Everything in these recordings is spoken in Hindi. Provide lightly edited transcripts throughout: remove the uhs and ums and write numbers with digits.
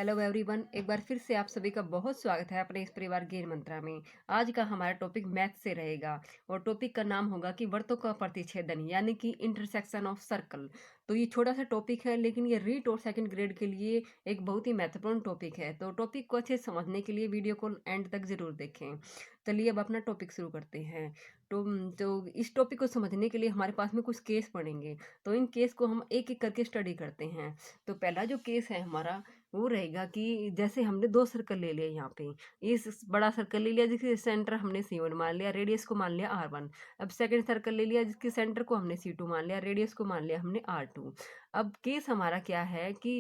हेलो एवरीवन, एक बार फिर से आप सभी का बहुत स्वागत है अपने इस परिवार ज्ञान मंत्रा में। आज का हमारा टॉपिक मैथ से रहेगा और टॉपिक का नाम होगा कि वृत्तों का प्रतिच्छेदन यानी कि इंटरसेक्शन ऑफ सर्कल। तो ये छोटा सा टॉपिक है, लेकिन ये रीट और सेकंड ग्रेड के लिए एक बहुत ही महत्वपूर्ण टॉपिक है। तो टॉपिक को अच्छे से समझने के लिए वीडियो को एंड तक जरूर देखें। चलिए अब अपना टॉपिक शुरू करते हैं। तो इस टॉपिक को समझने के लिए हमारे पास में कुछ केस पढ़ेंगे। तो इन केस को हम एक एक करके स्टडी करते हैं। तो पहला जो केस है हमारा वो रहेगा कि जैसे हमने दो सर्कल ले लिया यहाँ पे। इस बड़ा सर्कल ले लिया जिसके सेंटर हमने C1 मान लिया, रेडियस को मान लिया R1। अब सेकंड सर्कल ले लिया जिसके सेंटर को हमने C2 मान लिया, रेडियस को मान लिया हमने R2। अब केस हमारा क्या है कि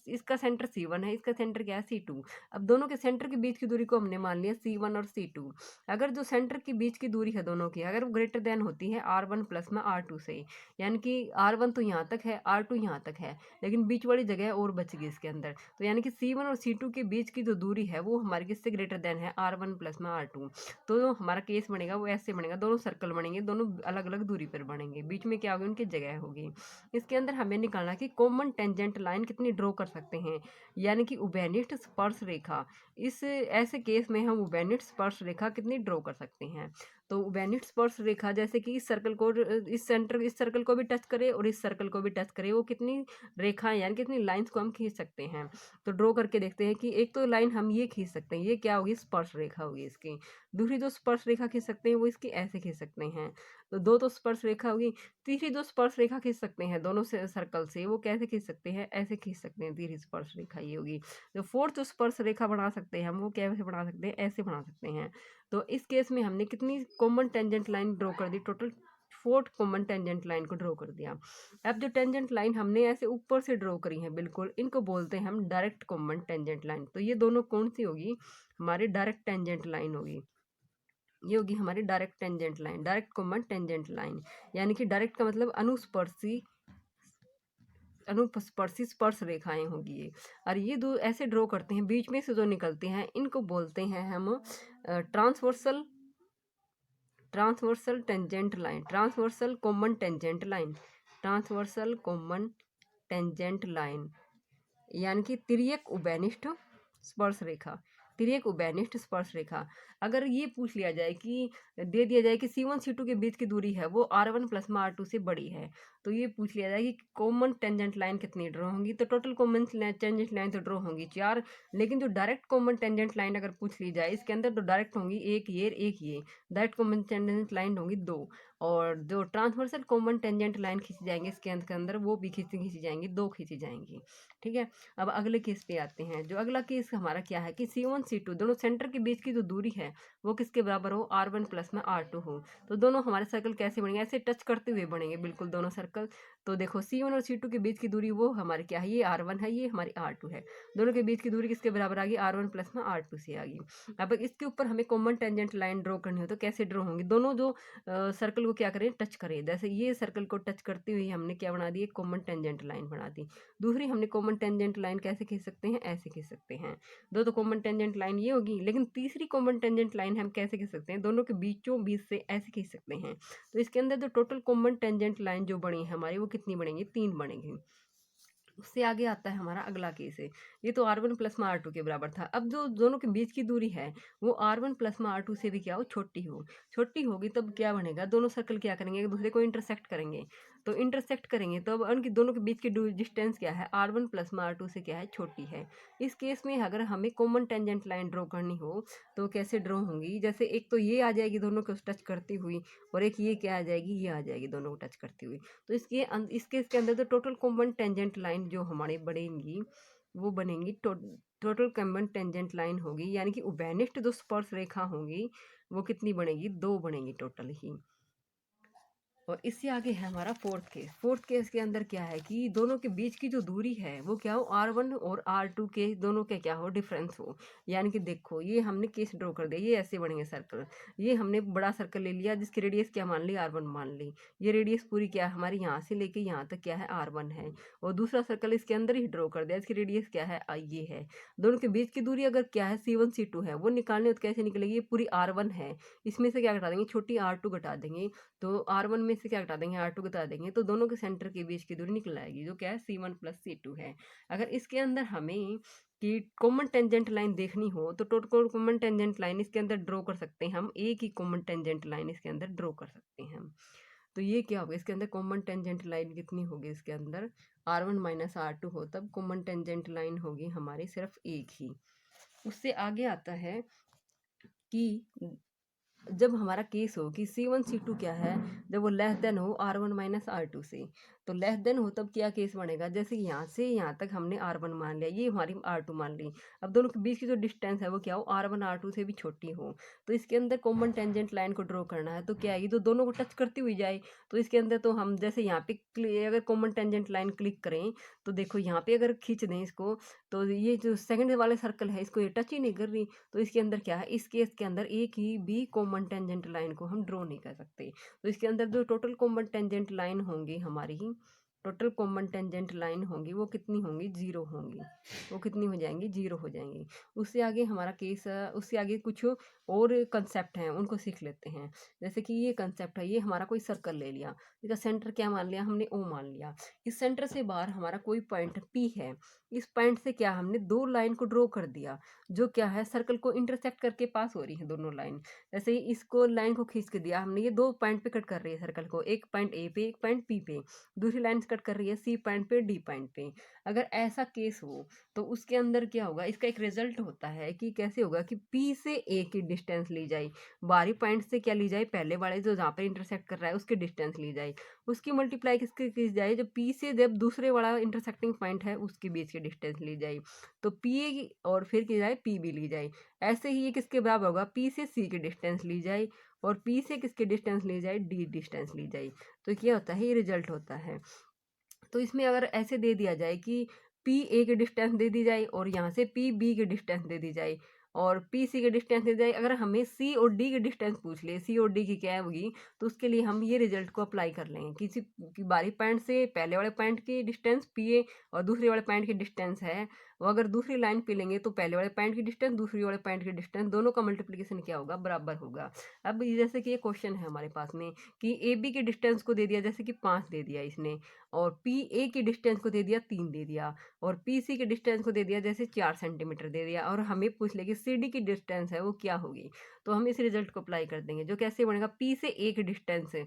इसका सेंटर C1 है, इसका सेंटर क्या है C2। अब दोनों के सेंटर के बीच की दूरी को हमने मान लिया C1 और C2। अगर जो सेंटर के बीच की दूरी है दोनों की, अगर वो ग्रेटर देन होती है R1 प्लस में R2 से, यानी कि R1 तो यहाँ तक है, R2 यहाँ तक है, लेकिन बीच वाली जगह और बच गई इसके अंदर। तो यानी कि C1 और C2 के बीच की जो दूरी है वो हमारे किससे ग्रेटर देन है, R1 प्लस में R2। तो जो हमारा केस बनेगा वो ऐसे बनेगा, दोनों सर्कल बनेंगे, दोनों अलग अलग दूरी पर बनेंगे, बीच में क्या होगी, उनकी जगह होगी। इसके अंदर हमें निकालना कि कॉमन टेंजेंट लाइन कितनी ड्रॉ कर सकते हैं, यानी कि उभयनिष्ठ स्पर्श रेखा। इस ऐसे केस में हम उभयनिष्ठ स्पर्श रेखा कितनी ड्रॉ कर सकते हैं। तो उभयनिष्ठ स्पर्श रेखा जैसे कि इस सर्कल को, इस सर्कल को भी टच करे और इस सर्कल को भी टच करे, वो कितनी रेखाएं यानी कितनी लाइंस को हम खींच सकते हैं। तो ड्रॉ करके देखते हैं कि एक तो लाइन हम ये खींच सकते हैं, ये क्या होगी, स्पर्श रेखा होगी इसकी। दूसरी जो स्पर्श रेखा खींच सकते हैं वो इसकी ऐसे खींच सकते हैं। तो दो तो स्पर्श रेखा होगी। तीसरी जो स्पर्श रेखा खींच सकते हैं दोनों से सर्कल से, वो कैसे खींच सकते हैं, ऐसे खींच सकते हैं, तीसरी स्पर्श रेखा ये होगी। जो फोर्थ जो स्पर्श रेखा बना सकते हैं हम, वो कैसे बना सकते हैं, ऐसे बना सकते हैं। तो इस केस में हमने कितनी कॉमन टेंजेंट लाइन ड्रॉ कर दी, टोटल 4 कॉमन टेंजेंट लाइन को ड्रॉ कर दिया। अब जो टेंजेंट लाइन हमने ऐसे ऊपर से ड्रॉ करी है बिल्कुल, इनको बोलते हैं हम डायरेक्ट कॉमन टेंजेंट लाइन। तो ये दोनों कौन सी होगी, हमारी डायरेक्ट टेंजेंट लाइन होगी। ये होगी हमारी direct tangent line, direct common tangent line. यानी कि डायरेक्ट का मतलब अनुस्पर्शी, अनुस्पर्शी स्पर्श रेखाएं होगी ये। और ये दो ऐसे ड्रॉ करते हैं, बीच में से जो निकलते हैं इनको बोलते हैं हम transversal, transversal tangent line, transversal common tangent line, transversal common tangent line, यानी कि तिर्यक उभयनिष्ठ स्पर्श रेखा, तिर्यक उभयनिष्ठ स्पर्श रेखा। अगर ये पूछ लिया जाए कि, दे दिया जाए कि C1 C2 के बीच की दूरी है वो R1 प्लस में R2 से बड़ी है, तो ये पूछ लिया जाए कि कॉमन टेंजेंट लाइन कितनी ड्रॉ होंगी, तो टोटल कॉमन टेंजेंट लाइन तो ड्रॉ होंगी 4। लेकिन जो डायरेक्ट कॉमन टेंजेंट लाइन अगर पूछ ली जाए, इसके अंदर तो डायरेक्ट होंगी एक ये, डायरेक्ट कॉमन टेंजेंट लाइन होंगी 2। और जो ट्रांसवर्सल कॉमन टेंजेंट लाइन खींची जाएंगे इसके अंदर वो भी खींची जाएंगी, 2 खींची जाएंगी। ठीक है। अब अगले केस पे आते हैं। जो अगला केस हमारा क्या है कि C1 C2 दोनों सेंटर के बीच की जो दूरी है वो किसके बराबर हो, R1 प्लस में R2 हो। तो दोनों हमारे सर्कल कैसे बनेंगे, ऐसे टच करते हुए बनेंगे बिल्कुल दोनों सर्कल। तो देखो C1 और C2 के बीच की दूरी वो हमारे क्या है, ये R1 है, ये हमारी R2 है। दोनों के बीच की दूरी किसके बराबर आ गई, R1 प्लस में R2 से आ गई। अब इसके ऊपर हमें कॉमन टेंजेंट लाइन ड्रॉ करनी हो तो कैसे ड्रॉ होंगी, दोनों जो सर्कल को क्या करें, टच करें। जैसे ये सर्कल को टच करते हुए हमने क्या बना दी, एक कॉमन टेंजेंट लाइन बना दी। दूसरी हमने कॉमन टेंजेंट लाइन कैसे खींच सकते हैं, ऐसे खींच सकते हैं। दो तो कॉमन टेंजेंट लाइन ये होगी, लेकिन तीसरी कॉमन टेंजेंट लाइन हम कैसे खींच सकते हैं, दोनों के बीचों बीच से ऐसे खींच सकते हैं। तो इसके अंदर जो टोटल कॉमन टेंजेंट लाइन जो बनी है हमारी, वो कितनी बनेंगी, 3 बनेंगी। उससे आगे आता है हमारा अगला केस है। ये तो R1 प्लस में R2 के बराबर था। अब जो दोनों के बीच की दूरी है वो R1 प्लस में R2 से भी क्या हो, छोटी हो। छोटी होगी तब क्या बनेगा, दोनों सर्कल क्या करेंगे, एक दूसरे को इंटरसेक्ट करेंगे। तो इंटरसेक्ट करेंगे तो अब उनकी दोनों के बीच की डिस्टेंस क्या है, R1 प्लस में R2 से क्या है, छोटी है। इस केस में अगर हमें कॉमन टेंजेंट लाइन ड्रॉ करनी हो तो कैसे ड्रॉ होंगी, जैसे एक तो ये आ जाएगी दोनों को टच करती हुई, और एक ये क्या आ जाएगी, ये आ जाएगी दोनों को टच करती हुई। तो इस केस के अंदर तो टोटल कॉमन टेंजेंट लाइन जो हमारी बनेंगी वो बनेंगी टोटल कॉमन टेंजेंट लाइन होगी, यानी कि उभयनिष्ठ जो स्पर्श रेखा होंगी वो कितनी बनेगी, 2 बनेगी टोटल ही। और इससे आगे है हमारा फोर्थ केस। फोर्थ केस के अंदर क्या है कि दोनों के बीच की जो दूरी है वो क्या हो, R1 और R2 के दोनों के क्या हो, डिफरेंस हो। यानी कि देखो ये हमने केस ड्रॉ कर दिया, ये ऐसे बनेंगे सर्कल। ये हमने बड़ा सर्कल ले लिया जिसकी रेडियस क्या मान ली, R1 मान ली। ये रेडियस पूरी क्या है हमारी, यहाँ से लेके यहाँ तक क्या है, R1 है। और दूसरा सर्कल इसके अंदर ही ड्रॉ कर दिया, इसकी रेडियस क्या है, ये है। दोनों के बीच की दूरी अगर क्या है, C1 C2 है, वो निकालने हो तो कैसे निकलेगी, ये पूरी R1 है, इसमें से क्या घटा देंगे, छोटी R2 घटा देंगे। तो R1 में से क्या घटा देंगे, R2 घटा देंगे, तो दोनों के सेंटर के बीच की दूरी निकल आएगी जो क्या है, C1 प्लस C2 है। अगर इसके अंदर हमें कि कॉमन टेंजेंट लाइन देखनी हो तो टोटल कॉमन टेंजेंट लाइन इसके अंदर ड्रॉ कर सकते हैं हम, एक ही कॉमन टेंजेंट लाइन इसके अंदर ड्रॉ कर सकते हैं हम। तो ये क्या होगा, इसके अंदर कॉमन टेंजेंट लाइन कितनी होगी, इसके अंदर R1 माइनस R2 हो, तब कॉमन टेंजेंट लाइन होगी हमारी सिर्फ एक ही। उससे आगे आता है कि जब हमारा केस हो कि C1 C2 क्या है, जब वो लेस देन हो R1 माइनस R2 से, तो लेस देन हो तब क्या केस बनेगा, जैसे यहाँ से यहाँ तक हमने R1 मान लिया, ये हमारी R2 मान ली। अब दोनों के बीच की जो डिस्टेंस है वो क्या हो, R1 R2 से भी छोटी हो। तो इसके अंदर कॉमन टेंजेंट लाइन को ड्रॉ करना है, तो क्या आएगी, तो दोनों को टच करती हुई जाए। तो इसके अंदर तो हम जैसे यहाँ पे अगर कॉमन टेंजेंट लाइन क्लिक करें तो देखो यहाँ पे अगर खींच दें इसको, तो ये जो सेकंड वाले सर्कल है इसको ये टच ही नहीं कर रही। तो इसके अंदर क्या है, इस केस के अंदर एक ही भी कॉमन टेंजेंट लाइन को हम ड्रॉ नहीं कर सकते। तो इसके अंदर जो टोटल कॉमन टेंजेंट लाइन होंगी हमारी, टोटल कॉमन टेंजेंट लाइन होंगी वो कितनी होंगी, जीरो होंगी। वो कितनी हो जाएंगी, जीरो हो जाएंगी। उससे आगे हमारा केस, उससे आगे कुछ और कंसेप्ट हैं उनको सीख लेते हैं। जैसे कि ये कंसेप्ट है, ये हमारा कोई सर्कल ले लिया, इसका सेंटर क्या मान लिया हमने, ओ मान लिया। इस सेंटर से बाहर हमारा कोई पॉइंट पी है, इस पॉइंट से क्या हमने दो लाइन को ड्रॉ कर दिया, जो क्या है सर्कल को इंटरसेक्ट करके पास हो रही है दोनों लाइन। जैसे ही इसको लाइन को खींच के दिया हमने, ये दो पॉइंट पे कट कर रही है सर्कल को, एक पॉइंट ए पे एक पॉइंट पी पे, दूसरी लाइन कट कर रही है सी पॉइंट पे डी पॉइंट पे। अगर ऐसा केस हो तो उसके अंदर क्या होगा, इसका एक रिजल्ट होता है कि कैसे होगा कि पी से ए की डिस्टेंस ली जाए, बाहरी पॉइंट से क्या ली जाए, पहले वाले जो जहाँ पे इंटरसेक्ट कर रहा है उसकी डिस्टेंस ली जाए, उसकी मल्टीप्लाई किसके की जाए, जब पी से जब दूसरे वाला इंटरसेक्टिंग पॉइंट है उसके बीच की डिस्टेंस ली जाए, तो पी और फिर की जाए पी भी ली जाए। ऐसे ही ये किसके बराबर होगा, पी से सी की डिस्टेंस ली जाए और पी से किसकी डिस्टेंस ली जाए, डी डिस्टेंस ली जाए। तो क्या होता है, ये रिजल्ट होता है। तो इसमें अगर ऐसे दे दिया जाए कि पी ए की डिस्टेंस दे दी जाए और यहाँ से पी बी की डिस्टेंस दे दी जाए और पी सी की डिस्टेंस दे दी जाए, अगर हमें सी और डी की डिस्टेंस पूछ ले, सी और डी की क्या होगी, तो उसके लिए हम ये रिजल्ट को अप्लाई कर लेंगे। किसी की बारी पॉइंट से पहले वाले पॉइंट की डिस्टेंस पी ए और दूसरे वाले पॉइंट की डिस्टेंस है, वो अगर दूसरी लाइन पे लेंगे तो पहले वाले पॉइंट की डिस्टेंस दूसरी वाले पॉइंट की डिस्टेंस दोनों का मल्टीप्लीकेशन क्या होगा, बराबर होगा। अब जैसे कि ये क्वेश्चन है हमारे पास में कि ए बी के डिस्टेंस को दे दिया जैसे कि 5 दे दिया इसने, और पी ए की डिस्टेंस को दे दिया 3 दे दिया, और पी सी के डिस्टेंस को दे दिया जैसे 4 सेंटीमीटर दे दिया, और हमें पूछ ले कि सी डी की डिस्टेंस है वो क्या होगी। तो हम इस रिजल्ट को अप्लाई कर देंगे, जो कैसे बनेगा, पी से ए की डिस्टेंस है,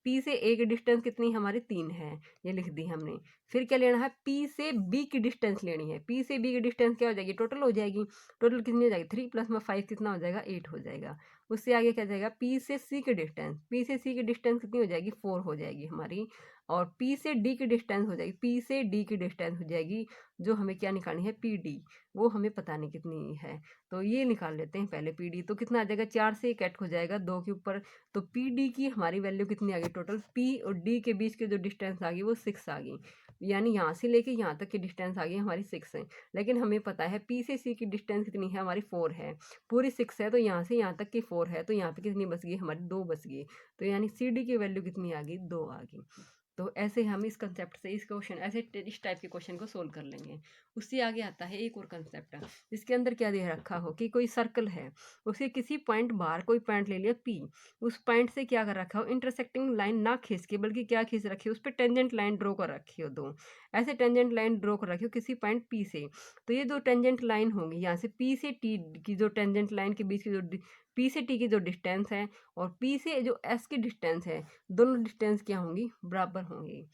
पी से ए की डिस्टेंस कितनी हमारी 3 है, ये लिख दी हमने। फिर क्या लेना है, पी से बी की डिस्टेंस लेनी है, पी से बी की डिस्टेंस क्या हो जाएगी, टोटल हो जाएगी, टोटल कितनी हो जाएगी, 3 प्लस में 5 कितना हो जाएगा, 8 हो जाएगा। उससे आगे क्या जाएगा, पी से सी की डिस्टेंस, पी से सी की डिस्टेंस कितनी हो जाएगी, 4 हो जाएगी हमारी। और पी से डी की डिस्टेंस हो जाएगी, पी से डी की डिस्टेंस हो जाएगी, जो हमें क्या निकालनी है, पी डी, वो हमें पता नहीं कितनी है। तो ये निकाल लेते हैं पहले पी डी, तो कितना आ जाएगा, 4 से कट हो जाएगा 2 के ऊपर, तो पी डी की हमारी वैल्यू कितनी आ गई, टोटल पी और डी के बीच की जो डिस्टेंस आ गई वो 6 आ गई, यानी यहाँ से लेके यहाँ तक की डिस्टेंस आ गई हमारी 6 है। लेकिन हमें पता है पी से सी की डिस्टेंस कितनी है, हमारी 4 है, पूरी 6 है, तो यहाँ से यहाँ तक की 4 है, तो यहाँ पे कितनी बच गई हमारी, 2 बच गई। तो यानी सी डी की वैल्यू कितनी आ गई, 2 आ गई। तो ऐसे हम इस कंसेप्ट से इस क्वेश्चन ऐसे इस टाइप के क्वेश्चन को सोल्व कर लेंगे। उससे आगे आता है एक और कंसेप्ट, जिसके अंदर क्या दे रखा हो कि कोई सर्कल है, उसके किसी पॉइंट बाहर कोई पॉइंट ले लिया पी, उस पॉइंट से क्या कर रखा हो, इंटरसेक्टिंग लाइन ना खींच के बल्कि क्या खींच रखी हो, उस पर टेंजेंट लाइन ड्रॉ कर रखी हो, दो ऐसे टेंजेंट लाइन ड्रॉ कर रखी हो किसी पॉइंट पी से। तो ये दो टेंजेंट लाइन होंगी, यहाँ से पी से टी की जो टेंजेंट लाइन के बीच की जो पी से टी की जो डिस्टेंस है और पी से जो एस की डिस्टेंस है, दोनों डिस्टेंस क्या होंगी, बराबर होंगी।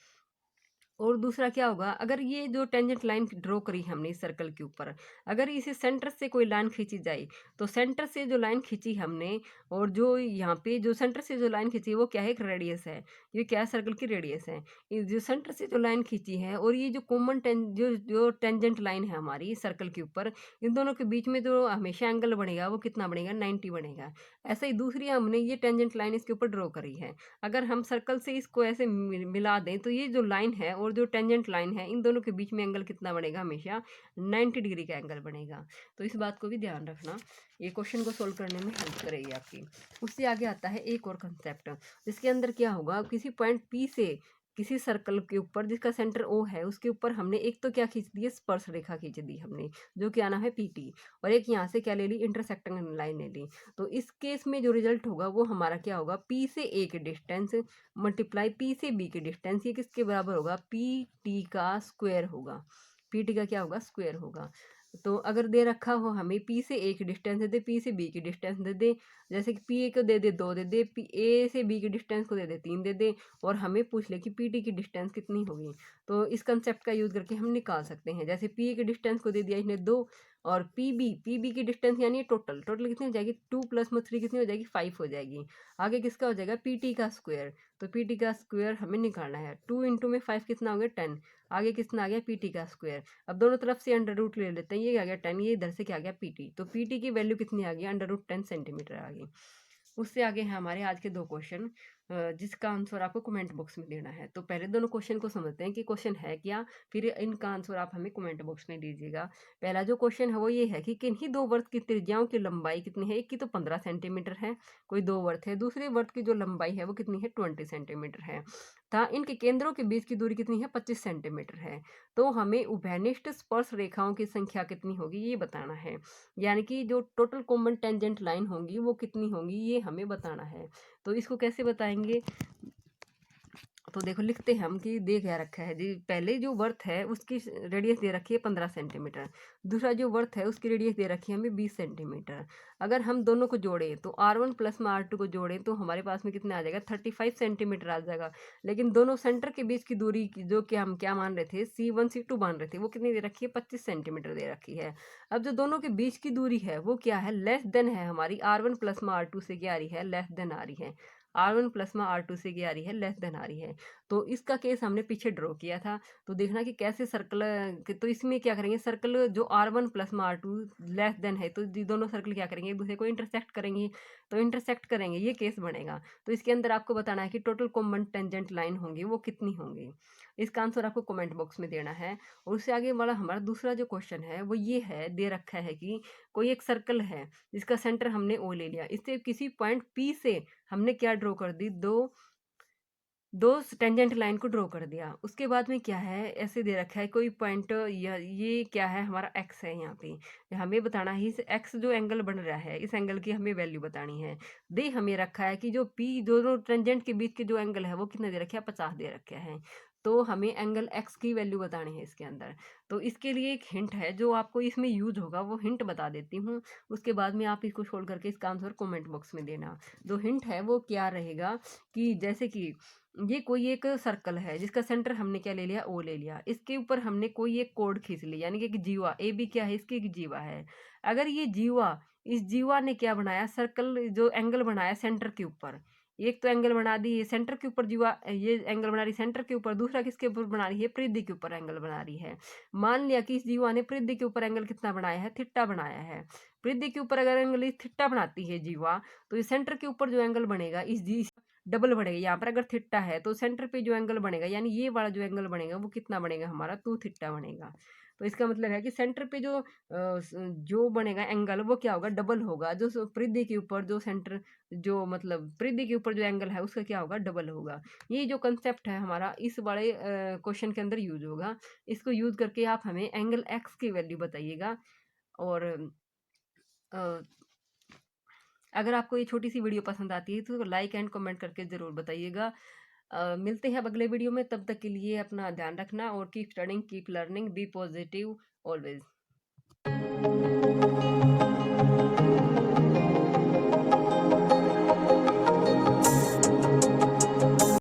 और दूसरा क्या होगा, अगर ये जो टेंजेंट लाइन ड्रॉ करी हमने इस सर्कल के ऊपर, अगर इसे सेंटर से कोई लाइन खींची जाए, तो सेंटर से जो लाइन खींची हमने और जो यहाँ पे जो सेंटर से जो लाइन खींची वो क्या है, एक रेडियस है, ये क्या है, सर्कल की रेडियस है। ये जो सेंटर से जो लाइन खींची है और ये जो कॉमन जो जो टेंजेंट लाइन है हमारी सर्कल के ऊपर, इन दोनों के बीच में जो हमेशा एंगल बनेगा वो कितना बनेगा, 90 बनेगा। ऐसे ही दूसरी हमने ये टेंजेंट लाइन इसके ऊपर ड्रॉ करी है, अगर हम सर्कल से इसको ऐसे मिला दें तो ये जो लाइन है और जो टेंजेंट लाइन है इन दोनों के बीच में एंगल कितना बनेगा, हमेशा 90 डिग्री का एंगल बनेगा। तो इस बात को भी ध्यान रखना, ये क्वेश्चन को सोल्व करने में हेल्प करेगी आपकी। उससे आगे आता है एक और कंसेप्ट, जिसके अंदर क्या होगा, किसी पॉइंट पी से किसी सर्कल के ऊपर जिसका सेंटर ओ है उसके ऊपर हमने एक तो क्या खींच दी है, स्पर्श रेखा खींच दी हमने, जो क्या नाम है पीटी, और एक यहाँ से क्या ले ली, इंटरसेक्टिंग लाइन ले ली। तो इस केस में जो रिजल्ट होगा वो हमारा क्या होगा, पी से ए की डिस्टेंस मल्टीप्लाई पी से बी की डिस्टेंस, ये किसके बराबर होगा, पी टी का स्क्वायर होगा, पी टी का क्या होगा, स्क्वायर होगा। तो अगर दे रखा हो हमें पी से ए की डिस्टेंस दे दे, पी से बी की डिस्टेंस दे दे, जैसे कि पी ए को दे दे 2 दे दे, पी ए से बी की डिस्टेंस को दे दे 3 दे दे, और हमें पूछ ले कि पी टी की डिस्टेंस कितनी होगी, तो इस कंसेप्ट का यूज़ करके हम निकाल सकते हैं। जैसे पी ए की डिस्टेंस को दे दिया इसने 2, और पी बी की डिस्टेंस यानी टोटल कितनी हो जाएगी, 2 प्लस में 3 कितनी हो जाएगी, 5 हो जाएगी। आगे किसका हो जाएगा, पी टी का स्क्वायर, तो पी टी का स्क्वायर हमें निकालना है। 2 इंटू में 5 कितना हो गया, 10। आगे कितना आ गया, पी टी का स्क्वायर। अब दोनों तरफ से अंडर रूट ले लेते हैं, ये आ गया 10, ये इधर से क्या आ गया, पी टी, तो पी टी की वैल्यू कितनी आ गई, अंडर रूट 10 सेंटीमीटर आ गई। उससे आगे हैं हमारे आज के 2 क्वेश्चन, जिसका आंसर आपको कमेंट बॉक्स में देना है। तो पहले दोनों क्वेश्चन को समझते हैं कि क्वेश्चन है क्या, फिर इनका आंसर आप हमें कमेंट बॉक्स में दीजिएगा। पहला जो क्वेश्चन है वो ये है कि किन्हीं 2 वृत्त की त्रिज्याओं की लंबाई कितनी है। एक की तो 15 सेंटीमीटर है, कोई 2 वृत्त है, दूसरे वृत्त की जो लंबाई है वो कितनी है, 20 सेंटीमीटर है, तथा इनके केंद्रों के बीच की दूरी कितनी है, 25 सेंटीमीटर है। तो हमें उभयनिष्ठ स्पर्श रेखाओं की संख्या कितनी होगी ये बताना है, यानी कि जो टोटल कॉमन टेंजेंट लाइन होंगी वो कितनी होंगी ये हमें बताना है। तो इसको कैसे बताएंगे, तो देखो लिखते हैं हम कि दे क्या रखा है जी। पहले जो वर्थ है उसकी रेडियस दे रखी है 15 सेंटीमीटर, दूसरा जो वर्थ है उसकी रेडियस दे रखी है हमें 20 सेंटीमीटर। अगर हम दोनों को जोड़ें तो R1 प्लस में R2 को जोड़ें तो हमारे पास में कितना आ जाएगा, 35 सेंटीमीटर आ जाएगा। लेकिन दोनों सेंटर के बीच की दूरी जो कि हम क्या मान रहे थे, C1 C2 मान रहे थे, वो कितनी दे रखी है, 25 सेंटीमीटर दे रखी है। अब जो दोनों के बीच की दूरी है वो क्या है, लेस देन है हमारी R1 प्लस में R2 से क्या आ रही है, लेस देन आ रही है। R1 प्लस में R2 से क्या आ रही है, लेस देन आ रही है। तो इसका केस हमने पीछे ड्रॉ किया था, तो देखना कि कैसे सर्कल, तो इसमें क्या करेंगे, सर्कल जो R1 प्लस में R2 लेस देन है, तो ये दोनों सर्कल क्या करेंगे, एक दूसरे को इंटरसेक्ट करेंगे, तो इंटरसेक्ट करेंगे ये केस बनेगा। तो इसके अंदर आपको बताना है कि टोटल कॉमन टेंजेंट लाइन होंगी वो कितनी होंगी। इसका आंसर आपको कमेंट बॉक्स में देना है। और उससे आगे वाला हमारा दूसरा जो क्वेश्चन है वो ये है, दे रखा है कि कोई एक सर्कल है जिसका सेंटर हमने ओ ले लिया, इससे किसी पॉइंट पी से हमने क्या ड्रॉ कर दी, दो टेंजेंट लाइन को ड्रॉ कर दिया। उसके बाद में क्या है, ऐसे दे रखा है कोई पॉइंट, ये क्या है, हमारा एक्स है। यहाँ पे हमें बताना है इस एक्स जो एंगल बन रहा है, इस एंगल की हमें वैल्यू बतानी है। दे हमें रखा है कि जो पी दोनों टेंजेंट के बीच के जो एंगल है वो कितना दे रखा है, 50 दे रखा है। तो हमें एंगल एक्स की वैल्यू बतानी है इसके अंदर। तो इसके लिए एक हिंट है जो आपको इसमें यूज होगा, वो हिंट बता देती हूँ। उसके बाद में आप इसको छोड़ करके इसका आंसर कमेंट बॉक्स में देना। जो हिंट है वो क्या रहेगा कि जैसे कि ये कोई एक सर्कल है जिसका सेंटर हमने क्या ले लिया, ओ ले लिया, इसके ऊपर हमने कोई एक कोड खींच ली, यानी कि एक जीवा, ए बी क्या है, इसकी एक जीवा है। अगर ये जीवा, इस जीवा ने क्या बनाया, सर्कल जो एंगल बनाया सेंटर के ऊपर, एक तो एंगल बना दी ये सेंटर के ऊपर, जीवा ये एंगल बना रही सेंटर के ऊपर, दूसरा किसके ऊपर बना रही है, परिधि के ऊपर एंगल बना रही है। मान लिया कि इस जीवा ने परिधि के ऊपर एंगल कितना बनाया है, थीटा बनाया है। परिधि के ऊपर अगर एंगल थीटा बनाती है जीवा, तो ये सेंटर के ऊपर जो एंगल बनेगा इस जी डबल बढ़ेगा। यहाँ पर अगर थीटा है तो सेंटर पे जो एंगल बनेगा, यानी ये वाला जो एंगल बनेगा वो कितना बनेगा, हमारा 2 थीटा बनेगा। तो इसका मतलब है कि सेंटर पे जो बनेगा एंगल वो क्या होगा, डबल होगा। जो परिधि के ऊपर जो सेंटर, जो मतलब परिधि के ऊपर जो एंगल है उसका क्या होगा, डबल होगा। ये जो कंसेप्ट है हमारा इस बड़े क्वेश्चन के अंदर यूज होगा। इसको यूज करके आप हमें एंगल एक्स की वैल्यू बताइएगा। और अ, अगर आपको ये छोटी सी वीडियो पसंद आती है तो लाइक एंड कमेंट करके ज़रूर बताइएगा। मिलते हैं अब अगले वीडियो में, तब तक के लिए अपना ध्यान रखना और keep studying, keep learning, be positive always.